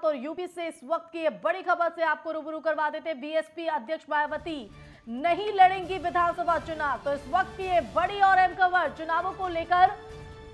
और यूपी से इस वक्त की ये बड़ी खबर से आपको रूबरू करवा देते हैं। बीएसपी अध्यक्ष मायावती नहीं लड़ेंगी विधानसभा चुनाव। तो इस वक्त की ये बड़ी और अहम खबर चुनावों को लेकर,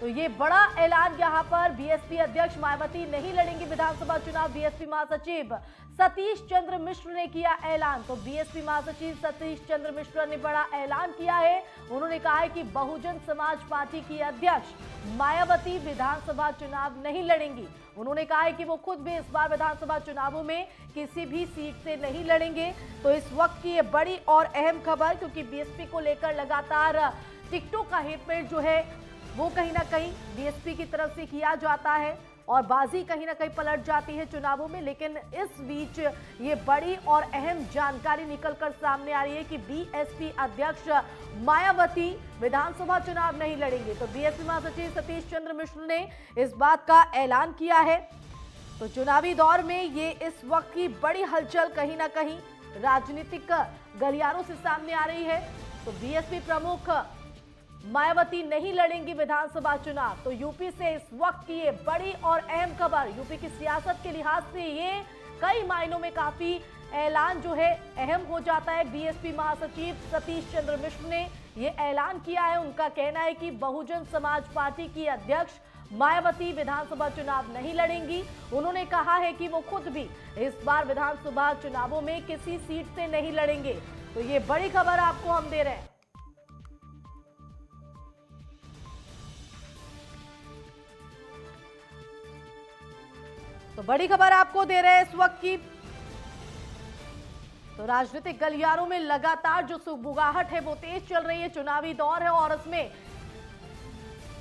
तो ये बड़ा ऐलान यहां पर बीएसपी अध्यक्ष मायावती नहीं लड़ेंगी विधानसभा चुनाव। बीएसपी महासचिव सतीश चंद्र मिश्र ने किया ऐलान। तो बीएसपी महासचिव सतीश चंद्र मिश्र ने बड़ा ऐलान किया है। उन्होंने कहा है कि बहुजन समाज पार्टी की अध्यक्ष मायावती विधानसभा चुनाव नहीं लड़ेंगी। उन्होंने कहा है कि वो खुद भी इस बार विधानसभा चुनावों में किसी भी सीट से नहीं लड़ेंगे। तो इस वक्त की ये बड़ी और अहम खबर, क्योंकि बीएसपी को लेकर लगातार टिकटों का हेरफेर जो है वो कहीं ना कहीं बीएसपी की तरफ से किया जाता है और बाजी कहीं ना कहीं पलट जाती है चुनावों में। लेकिन इस बीच ये बड़ी और अहम जानकारी निकलकर सामने आ रही है कि बीएसपी अध्यक्ष मायावती विधानसभा चुनाव नहीं लड़ेंगे। तो बीएसपी महासचिव सतीश चंद्र मिश्र ने इस बात का ऐलान किया है। तो चुनावी दौर में ये इस वक्त की बड़ी हलचल कहीं ना कहीं राजनीतिक गलियारों से सामने आ रही है। तो बीएसपी प्रमुख मायावती नहीं लड़ेंगी विधानसभा चुनाव। तो यूपी से इस वक्त की ये बड़ी और अहम खबर, यूपी की सियासत के लिहाज से ये कई मायनों में काफी ऐलान जो है अहम हो जाता है। बीएसपी महासचिव सतीश चंद्र मिश्र ने ये ऐलान किया है। उनका कहना है कि बहुजन समाज पार्टी की अध्यक्ष मायावती विधानसभा चुनाव नहीं लड़ेंगी। उन्होंने कहा है कि वो खुद भी इस बार विधानसभा चुनावों में किसी सीट से नहीं लड़ेंगे। तो ये बड़ी खबर आपको हम दे रहे हैं। तो बड़ी खबर आपको दे रहे हैं इस वक्त की। तो राजनीतिक गलियारों में लगातार जो सुगबुगाहट है वो तेज चल रही है। चुनावी दौर है और उसमें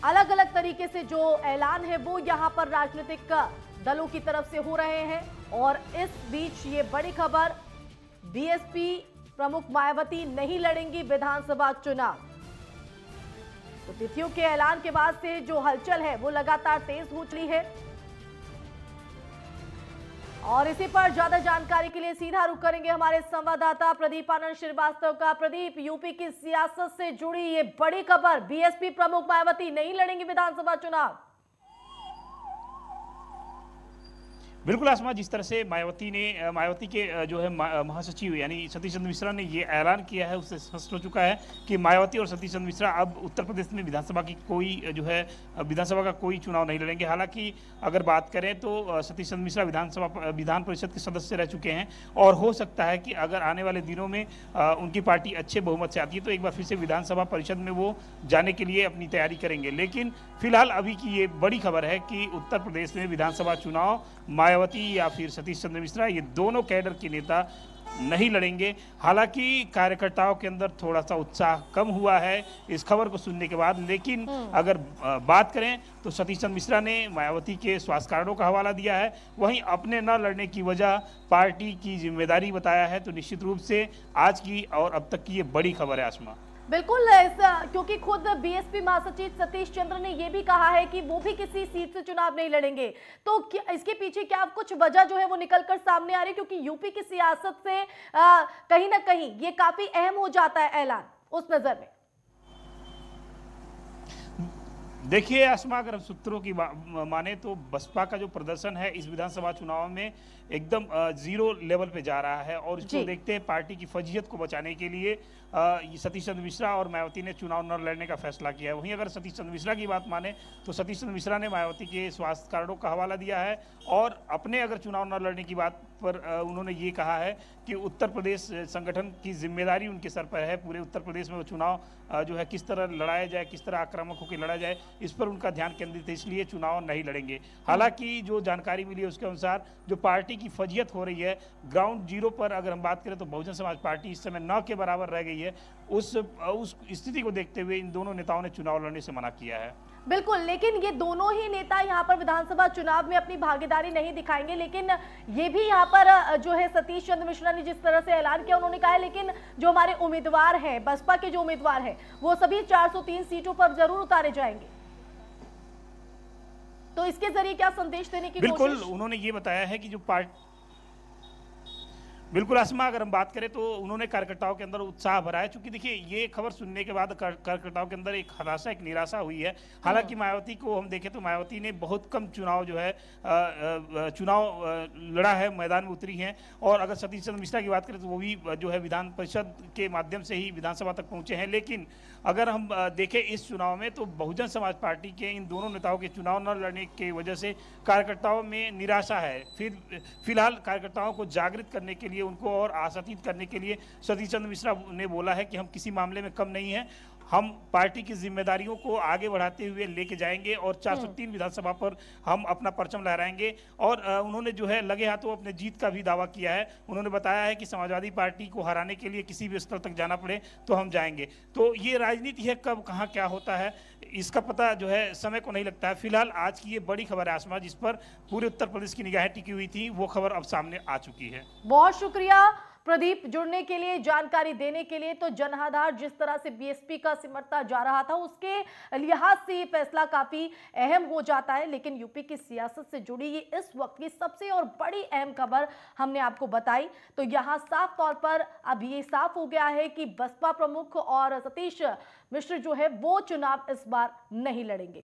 अलग अलग तरीके से जो ऐलान है वो यहां पर राजनीतिक दलों की तरफ से हो रहे हैं। और इस बीच ये बड़ी खबर, बीएसपी प्रमुख मायावती नहीं लड़ेंगी विधानसभा चुनाव। तो तिथियों के ऐलान के बाद से जो हलचल है वो लगातार तेज हो चली है। और इसी पर ज्यादा जानकारी के लिए सीधा रुख करेंगे हमारे संवाददाता प्रदीप आनंद श्रीवास्तव का। प्रदीप, यूपी की सियासत से जुड़ी ये बड़ी खबर, बीएसपी प्रमुख मायावती नहीं लड़ेंगी विधानसभा चुनाव। बिल्कुल आसमा, जिस तरह से मायावती के जो है महासचिव यानी सतीश चंद्र मिश्रा ने ये ऐलान किया है, उससे स्पष्ट हो चुका है कि मायावती और सतीश चंद्र मिश्रा अब उत्तर प्रदेश में विधानसभा का कोई चुनाव नहीं लड़ेंगे। हालांकि अगर बात करें तो सतीश चंद्र मिश्रा विधान परिषद के सदस्य रह चुके हैं और हो सकता है कि अगर आने वाले दिनों में उनकी पार्टी अच्छे बहुमत से आती है तो एक बार फिर से विधानसभा परिषद में वो जाने के लिए अपनी तैयारी करेंगे। लेकिन फिलहाल अभी की ये बड़ी खबर है कि उत्तर प्रदेश में विधानसभा चुनाव मायावती या फिर सतीश चंद्र मिश्रा, ये दोनों कैडर के नेता नहीं लड़ेंगे। हालांकि कार्यकर्ताओं के अंदर थोड़ा सा उत्साह कम हुआ है इस खबर को सुनने के बाद। लेकिन अगर बात करें तो सतीश चंद्र मिश्रा ने मायावती के स्वास्थ्य कारणों का हवाला दिया है, वहीं अपने न लड़ने की वजह पार्टी की जिम्मेदारी बताया है। तो निश्चित रूप से आज की और अब तक की ये बड़ी खबर है आसमा। बिल्कुल, क्योंकि खुद बीएसपी महासचिव सतीश चंद्र ने यह भी कहा है कि वो भी किसी सीट से चुनाव नहीं लड़ेंगे। तो इसके पीछे क्या कुछ वजह जो है वो निकलकर सामने आ रही है? क्योंकि यूपी की सियासत से कहीं ना कहीं ये काफी अहम हो जाता है ऐलान उस नजर में। देखिए आसमा, अगर सूत्रों की माने तो बसपा का जो प्रदर्शन है इस विधानसभा चुनाव में एकदम जीरो लेवल पे जा रहा है और इसको देखते हैं पार्टी की फजीयत को बचाने के लिए सतीश चंद्र मिश्रा और मायावती ने चुनाव न लड़ने का फैसला किया है। वहीं अगर सतीश चंद्र मिश्रा की बात माने तो सतीश चंद्र मिश्रा ने मायावती के स्वास्थ्य कारणों का हवाला दिया है और अपने अगर चुनाव न लड़ने की बात पर उन्होंने ये कहा है कि उत्तर प्रदेश संगठन की जिम्मेदारी उनके सर पर है। पूरे उत्तर प्रदेश में वो चुनाव जो है किस तरह लड़ाया जाए, किस तरह आक्रामक होकर लड़ा जाए, इस पर उनका ध्यान केंद्रित है, इसलिए चुनाव नहीं लड़ेंगे। हालांकि जो जानकारी मिली है उसके अनुसार जो पार्टी की फजीयत हो रही है ग्राउंड जीरो पर, अगर हम बात करें तो बहुजन समाज पार्टी इस समय 9 के बराबर रह गई है। उस स्थिति को देखते हुए इन दोनों नेताओं ने चुनाव लड़ने से मना किया है। बिल्कुल, लेकिन ये दोनों ही नेता यहाँ पर विधानसभा चुनाव में अपनी भागीदारी नहीं दिखाएंगे। लेकिन ये भी यहाँ पर जो है सतीश चंद्र मिश्रा ने जिस तरह से ऐलान किया, उन्होंने कहा है लेकिन जो हमारे उम्मीदवार हैं, बसपा के जो उम्मीदवार हैं, वो सभी 403 सीटों पर जरूर उतारे जाएंगे। तो इसके जरिए क्या संदेश देने की कोशिश? बिल्कुल, उन्होंने ये बताया है कि जो बिल्कुल आसमा, अगर हम बात करें तो उन्होंने कार्यकर्ताओं के अंदर उत्साह भरा है, क्योंकि देखिए ये खबर सुनने के बाद कार्यकर्ताओं के अंदर एक हताशा, एक निराशा हुई है। हालांकि मायावती को हम देखें तो मायावती ने बहुत कम चुनाव जो है चुनाव लड़ा है, मैदान में उतरी हैं। और अगर सतीश चंद्र मिश्रा की बात करें तो वो भी जो है विधान परिषद के माध्यम से ही विधानसभा तक पहुंचे हैं। लेकिन अगर हम देखें इस चुनाव में तो बहुजन समाज पार्टी के इन दोनों नेताओं के चुनाव न लड़ने की वजह से कार्यकर्ताओं में निराशा है। फिलहाल कार्यकर्ताओं को जागृत करने के लिए, उनको और आशातीत करने के लिए सतीश चंद्र मिश्रा ने बोला है कि हम किसी मामले में कम नहीं हैं, हम पार्टी की जिम्मेदारियों को आगे बढ़ाते हुए लेके जाएंगे और 403 विधानसभा पर हम अपना परचम लहराएंगे। और उन्होंने जो है लगे हाथों अपने जीत का भी दावा किया है। उन्होंने बताया है कि समाजवादी पार्टी को हराने के लिए किसी भी स्तर तक जाना पड़े तो हम जाएंगे। तो ये राजनीति है, कब कहाँ क्या होता है इसका पता जो है समय को नहीं लगता है। फिलहाल आज की ये बड़ी खबर है आसमा, जिस पर पूरे उत्तर प्रदेश की निगाहें टिकी हुई थी, वो खबर अब सामने आ चुकी है। बहुत शुक्रिया प्रदीप जुड़ने के लिए, जानकारी देने के लिए। तो जनाधार जिस तरह से बीएसपी का सिमटता जा रहा था, उसके लिहाज से ये फैसला काफी अहम हो जाता है। लेकिन यूपी की सियासत से जुड़ी ये इस वक्त की सबसे और बड़ी अहम खबर हमने आपको बताई। तो यहां साफ तौर पर अब ये साफ हो गया है कि बसपा प्रमुख और सतीश मिश्र जो है वो चुनाव इस बार नहीं लड़ेंगे।